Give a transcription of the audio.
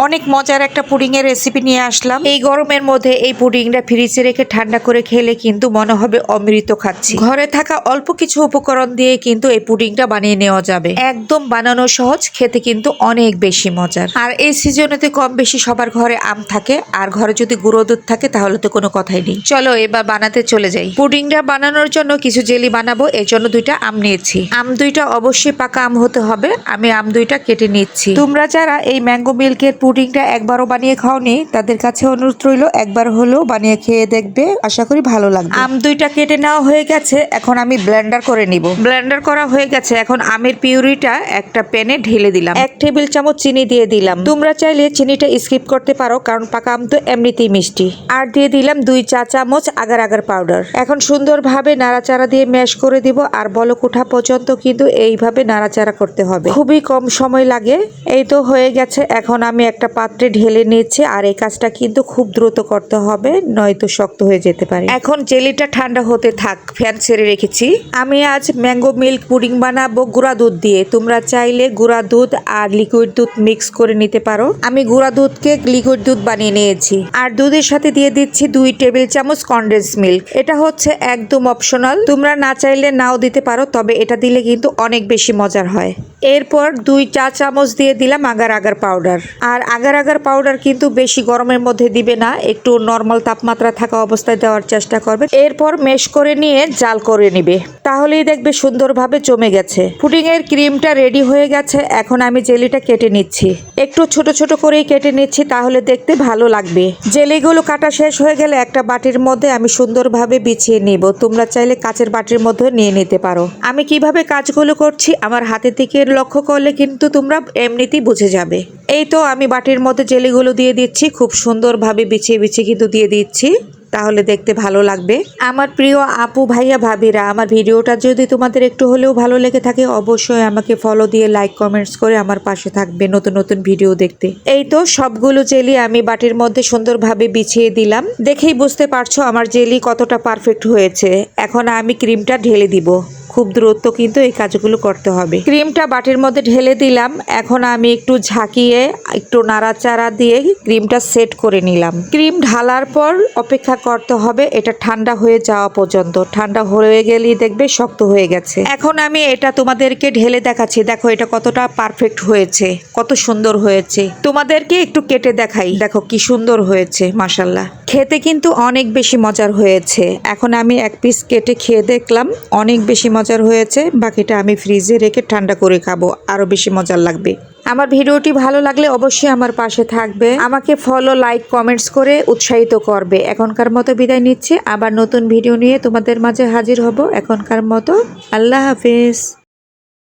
অনেক মজার একটা পুডিং এর রেসিপি নিয়ে আসলাম। এই গরমের মধ্যে এই পুডিংটা ফ্রিজে রেখে ঠান্ডা করে খেলে কিন্তু মনে হবে অমৃত খাচ্ছি। ঘরে থাকা অল্প কিছু উপকরণ দিয়ে কিন্তু এই পুডিংটা বানিয়ে নেওয়া যাবে। একদম বানানো সহজ, খেতে কিন্তু অনেক বেশি মজার। আর এই সিজনেতে কম বেশি সবার ঘরে আম থাকে, আর ঘরে যদি গুঁড়ো দুধ থাকে তাহলে তো কোনো কথাই নেই। চলো এবার বানাতে চলে যাই। পুডিংটা বানানোর জন্য কিছু জেলি বানাবো, এর জন্য 2টা আম নিয়েছি। আম 2টা অবশ্যই পাকা আম হতে হবে। আমি আম 2টা কেটে নিচ্ছি। তোমরা যারা এই ম্যাঙ্গো মিল্কের পুডিংটা একবারও বানিয়ে খাওনি, তাদের কাছে অনুরোধ রইল একবার হলেও বানিয়ে খেয়ে দেখবে, আশা করি ভালো লাগবে। আম 2টা কেটে নেওয়া হয়ে গেছে, এখন আমি ব্লেন্ডার করে নিব। ব্লেন্ডার করা হয়ে গেছে, এখন আমের পিউরিটা একটা প্যানে ঢেলে দিলাম। 1 টেবিল চামচ চিনি দিয়ে দিলাম। তোমরা চাইলে চিনিটা স্কিপ করতে পারো, কারণ পাকা আম তো এমনিতেই মিষ্টি। আর দিয়ে দিলাম 2 চা চামচ আগার আগার পাউডার। এখন সুন্দরভাবে নাড়াচাড়া দিয়ে ম্যাশ করে দিব, আর বলক ওঠা পর্যন্ত কিন্তু এইভাবে নাড়াচাড়া করতে হবে। খুবই কম সময় লাগে। এই তো হয়ে গেছে, এখন আমি একটা পাত্রে ঢেলে নিয়েছি। আর এই কাজটা কিন্তু খুব দ্রুত করতে হবে, নয়তো শক্ত হয়ে যেতে পারে। এখন জেলিটা ঠান্ডা হতে থাক, ফ্যান ছেড়ে রেখেছি। আমি আজ ম্যাঙ্গো মিল্ক পুডিং বানাবো গুঁড়া দুধ দিয়ে। তোমরা চাইলে গুঁড়া দুধ আর লিকুইড দুধ মিক্স করে নিতে পারো। আমি গুঁড়া দুধকে লিকুইড দুধ বানিয়ে নিয়েছি। আর দুধের সাথে দিয়ে দিচ্ছি 2 টেবিল চামচ কনডেন্স মিল্ক। এটা হচ্ছে একদম অপশনাল, তোমরা না চাইলে নাও দিতে পারো, তবে এটা দিলে কিন্তু অনেক বেশি মজার হয়। এরপর 2 চা চামচ দিয়ে দিলাম আগার আগার পাউডার। আর আগার আগার পাউডার কিন্তু বেশি গরমের মধ্যে দিবে না, একটু নর্মাল তাপমাত্রা থাকা অবস্থায় দেওয়ার চেষ্টা করবে। এরপর মেশ করে নিয়ে জাল করে নিবে, তাহলেই দেখবে সুন্দরভাবে জমে গেছে। পুডিং এর ক্রিমটা রেডি হয়ে গেছে। এখন আমি জেলিটা কেটে নিচ্ছি, একটু ছোট ছোট করেই কেটে নিচ্ছি, তাহলে দেখতে ভালো লাগবে। জেলিগুলো কাটা শেষ হয়ে গেলে একটা বাটির মধ্যে আমি সুন্দরভাবে বিছিয়ে নিব। তোমরা চাইলে কাচের বাটির মধ্যে নিয়ে নিতে পারো। আমি কিভাবে কাজগুলো করছি আমার হাতের দিকে লক্ষ্য করলে কিন্তু তোমরা এমনিতেই বুঝে যাবে। এই তো আমি বাটির মধ্যে জেলিগুলো দিয়ে দিচ্ছি, খুব সুন্দরভাবে বিছিয়ে বিছিয়ে কিন্তু দিয়ে দিচ্ছি, তাহলে দেখতে ভালো লাগবে। আমার প্রিয় আপু ভাইয়া ভাবিরা, আমার ভিডিওটা যদি তোমাদের একটু হলেও ভালো লেগে থাকে, অবশ্যই আমাকে ফলো দিয়ে লাইক কমেন্টস করে আমার পাশে থাকবে নতুন নতুন ভিডিও দেখতে। এই তো সবগুলো জেলি আমি বাটির মধ্যে সুন্দরভাবে বিছিয়ে দিলাম। দেখেই বুঝতে পারছো আমার জেলি কতটা পারফেক্ট হয়েছে। এখন আমি ক্রিমটা ঢেলে দিব। খুব দ্রুত কিন্তু এই কাজগুলো করতে হবে। ক্রিমটা বাটির মধ্যে ঢেলে দিলাম। এখন আমি একটু ঝাঁকিয়ে একটু নাড়াচাড়া দিয়ে ক্রিমটা সেট করে নিলাম। ক্রিম ঢালার পর অপেক্ষা করতে হবে এটা ঠান্ডা হয়ে যাওয়া পর্যন্ত। ঠান্ডা হয়ে গেলেই দেখবে শক্ত হয়ে গেছে। এখন আমি এটা তোমাদেরকে ঢেলে দেখাচ্ছি, দেখো এটা কতটা পারফেক্ট হয়েছে, কত সুন্দর হয়েছে। তোমাদেরকে একটু কেটে দেখাই, দেখো কি সুন্দর হয়েছে, মাশাআল্লাহ। খেতে কিন্তু অনেক বেশি মজার হয়েছে। এখন আমি 1 পিস কেটে খেয়ে দেখলাম, অনেক বেশি মজার হয়েছে। বাকিটা আমি ফ্রিজে রেখে ঠান্ডা করে খাবো, আরো বেশি মজার লাগবে। আমার ভিডিওটি ভালো লাগলে অবশ্যই আমার পাশে থাকবে, আমাকে ফলো লাইক কমেন্টস করে উৎসাহিত করবে। এখনকার মতো বিদায় নিচ্ছি, আবার নতুন ভিডিও নিয়ে তোমাদের মাঝে হাজির হব। এখনকার মতো আল্লাহ হাফেজ।